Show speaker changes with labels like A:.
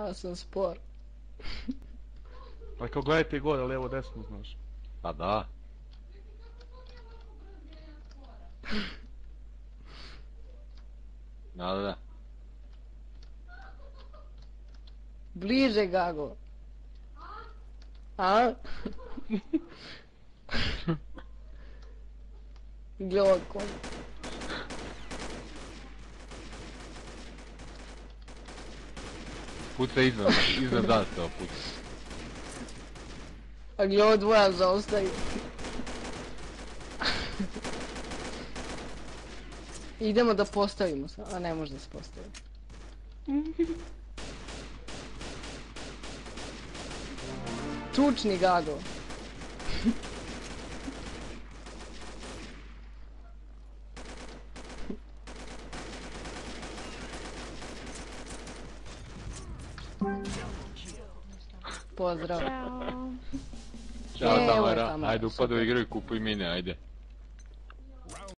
A: Ja sam spor.
B: Pa kao gledajte gore, levo, desno, znaš.
C: Pa da. Da.
A: Bliže, Gago. A? Gle ovog konja.
C: Puca iznad zastava puca.
A: A gle ovo dvoja zaostaju. Idemo da postavimo se, a ne može da se postavi. Tučni, Gago. Pozdrav.
C: Ćao
A: Evo je
C: Tamara,
A: Tamara,
C: ajde upad u igru i kupuj mine, ajde.